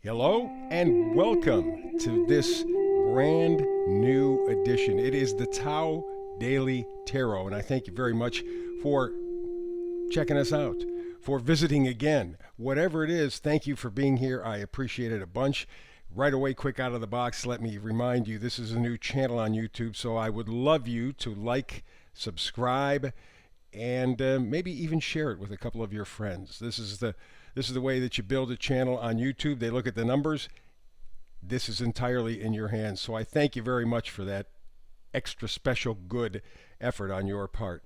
Hello and welcome to this brand new edition. It is the Tao Daily Tarot, and I thank you very much for checking us out, for visiting again. Whatever it is, thank you for being here. I appreciate it a bunch. Right away, quick out of the box, let me remind you this is a new channel on YouTube, so I would love you to like, subscribe, and maybe even share it with a couple of your friends. This is the way that you build a channel on YouTube. They look at the numbers. This is entirely in your hands. So I thank you very much for that extra special good effort on your part.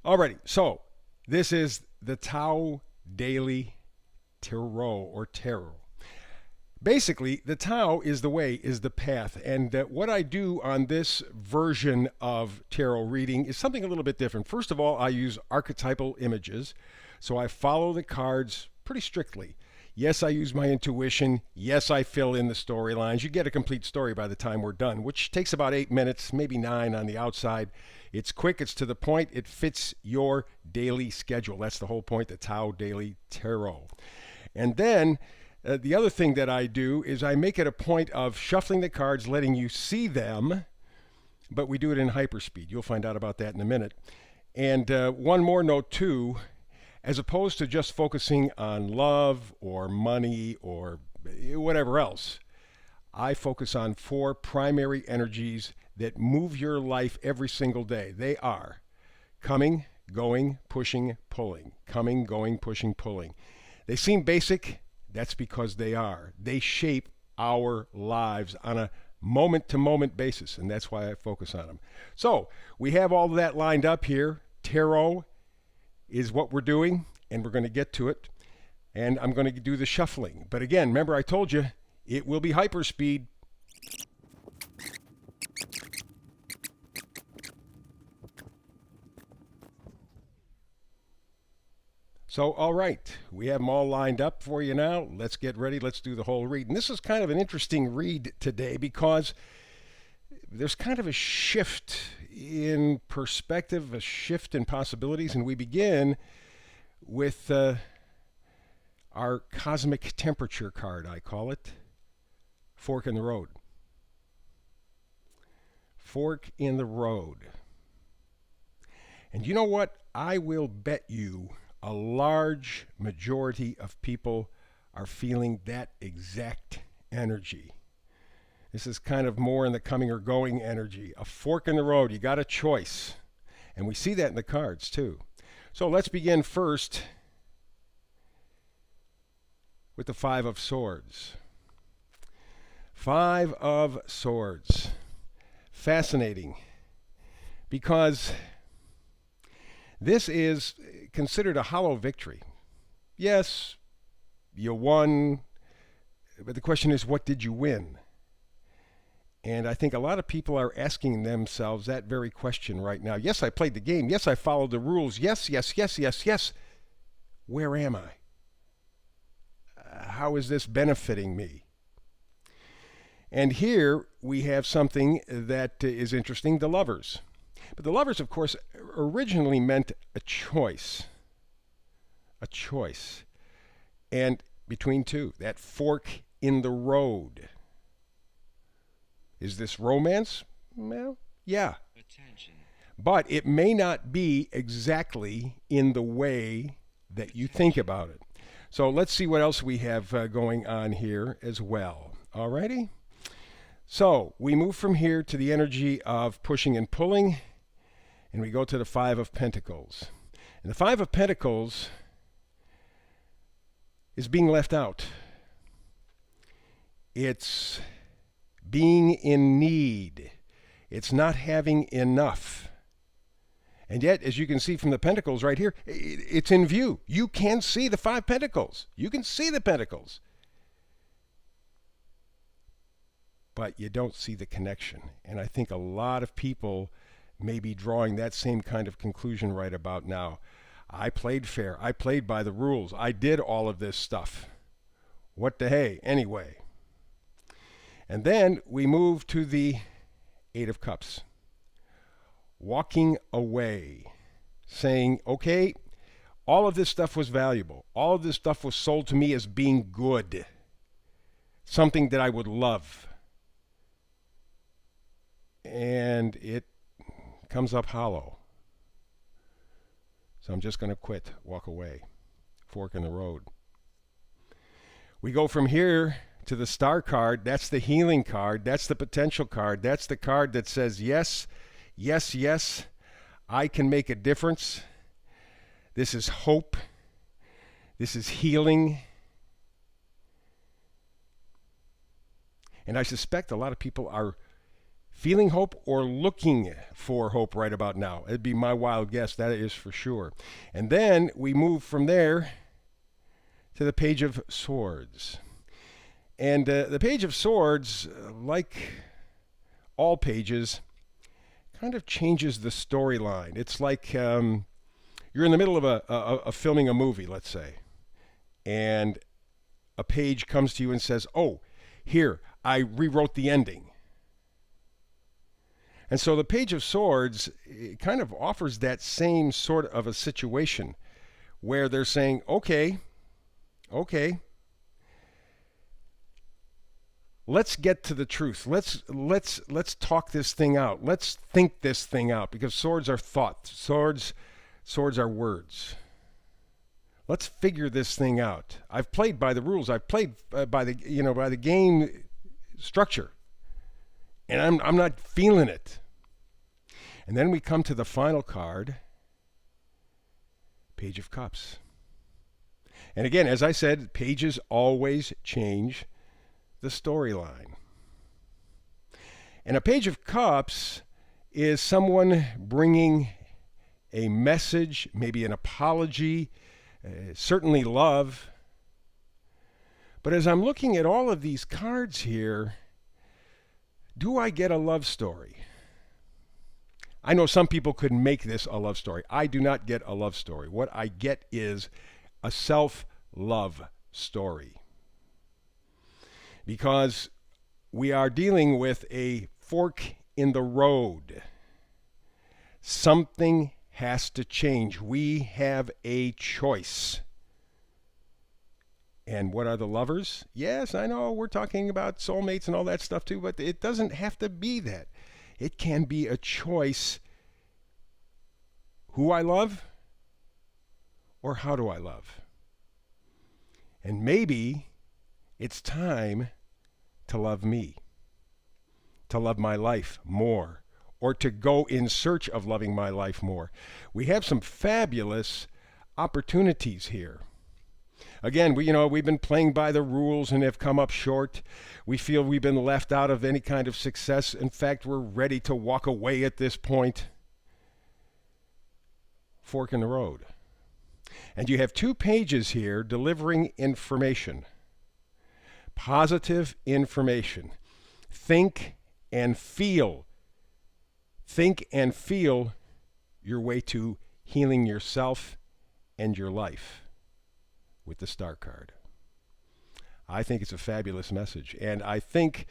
Alrighty, so this is the Tao Daily Tarot or Tarot. Basically, the Tao is the way, is the path. And what I do on this version of tarot reading is something a little bit different. First of all, I use archetypal images. So I follow the cards pretty strictly. Yes, I use my intuition. Yes, I fill in the storylines. You get a complete story by the time we're done, which takes about 8 minutes, maybe 9 on the outside. It's quick, it's to the point, it fits your daily schedule. That's the whole point, the Tao Daily Tarot. And then the other thing that I do is I make it a point of shuffling the cards, letting you see them, but we do it in hyperspeed. You'll find out about that in a minute. And one more note too, as opposed to just focusing on love or money or whatever else, I focus on 4 primary energies that move your life every single day. They are coming, going, pushing, pulling. Coming, going, pushing, pulling. They seem basic. That's because they are. They shape our lives on a moment-to-moment basis, and that's why I focus on them. So we have all of that lined up here. Tarot is what we're doing, and we're going to get to it. And I'm going to do the shuffling. But again, remember I told you, it will be hyperspeed. So, all right, we have them all lined up for you now. Let's get ready. Let's do the whole read. And this is kind of an interesting read today because there's kind of a shift in perspective, a shift in possibilities, and we begin with our cosmic temperature card, I call it. Fork in the road. Fork in the road. And you know what? I will bet you a large majority of people are feeling that exact energy. This is kind of more in the coming or going energy. A fork in the road. You got a choice. And we see that in the cards too. So let's begin first with the 5 of Swords. 5 of Swords. Fascinating. Because this is considered a hollow victory. Yes, you won, but the question is, what did you win? And I think a lot of people are asking themselves that very question right now. Yes, I played the game. Yes, I followed the rules. Yes, yes, yes, yes, yes. Where am I? How is this benefiting me? And here we have something that is interesting, the Lovers. But the Lovers, of course, originally meant a choice. A choice. And between two, that fork in the road. Is this romance? Well, yeah. Attention. But it may not be exactly in the way that you think about it. So let's see what else we have going on here as well. Alrighty? So we move from here to the energy of pushing and pulling. And we go to the 5 of Pentacles. And the 5 of Pentacles is being left out. It's being in need. It's not having enough. And yet, as you can see from the Pentacles right here, it's in view. You can see the 5 Pentacles. You can see the Pentacles. But you don't see the connection. And I think a lot of people may be drawing that same kind of conclusion right about now. I played fair. I played by the rules. I did all of this stuff. What the hey? Anyway. And then we move to the 8 of Cups. Walking away. Saying, okay, all of this stuff was valuable. All of this stuff was sold to me as being good. something that I would love, and it comes up hollow. So I'm just going to quit, walk away, fork in the road. We go from here to the star card. That's the healing card. That's the potential card. That's the card that says, yes, yes, yes, I can make a difference. This is hope. This is healing. And I suspect a lot of people are feeling hope or looking for hope right about now. It'd be my wild guess, that is for sure. And then we move from there to the Page of Swords. And the Page of Swords, like all pages, kind of changes the storyline. It's like you're in the middle of a filming a movie, let's say, and a page comes to you and says, oh, here, I rewrote the ending. And so the Page of Swords kind of offers that same sort of a situation where they're saying, okay, let's get to the truth. Let's talk this thing out. Let's think this thing out, because swords are thought. Swords are words. Let's figure this thing out. I've played by the rules. I've played by the game structure, and I'm not feeling it. And then we come to the final card, Page of Cups. And again, as I said, pages always change the storyline. And a Page of Cups is someone bringing a message, maybe an apology, certainly love. But as I'm looking at all of these cards here, do I get a love story? I know some people could make this a love story. I do not get a love story. What I get is a self-love story. Because we are dealing with a fork in the road. Something has to change. We have a choice. And what are the lovers? Yes, I know we're talking about soulmates and all that stuff too, but it doesn't have to be that. It can be a choice. Who I love or how do I love? And maybe it's time to love me, to love my life more, or to go in search of loving my life more. We have some fabulous opportunities here. Again, we've been playing by the rules and have come up short. We feel we've been left out of any kind of success. In fact, we're ready to walk away at this point. Fork in the road. And you have two pages here delivering information. Positive information. Think and feel. Think and feel your way to healing yourself and your life with the Star card. I think it's a fabulous message. And I think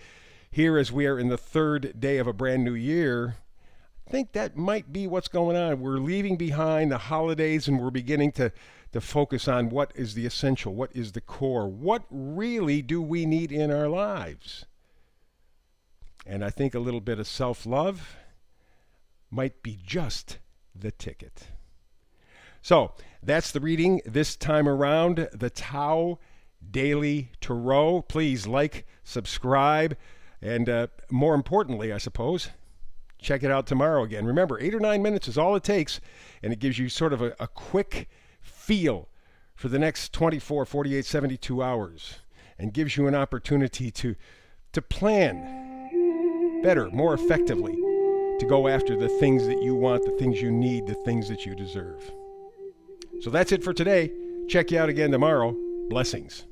here, as we are in the third day of a brand new year, I think that might be what's going on. We're leaving behind the holidays and we're beginning to focus on what is the essential, what is the core, what really do we need in our lives. And I think a little bit of self-love might be just the ticket. So that's the reading this time around, the Tao Daily Tarot. Please like, subscribe, and more importantly, I suppose, check it out tomorrow again. Remember, 8 or 9 minutes is all it takes, and it gives you sort of a quick feel for the next 24, 48, 72 hours, and gives you an opportunity to plan better, more effectively, to go after the things that you want, the things you need, the things that you deserve. So that's it for today. Check you out again tomorrow. Blessings.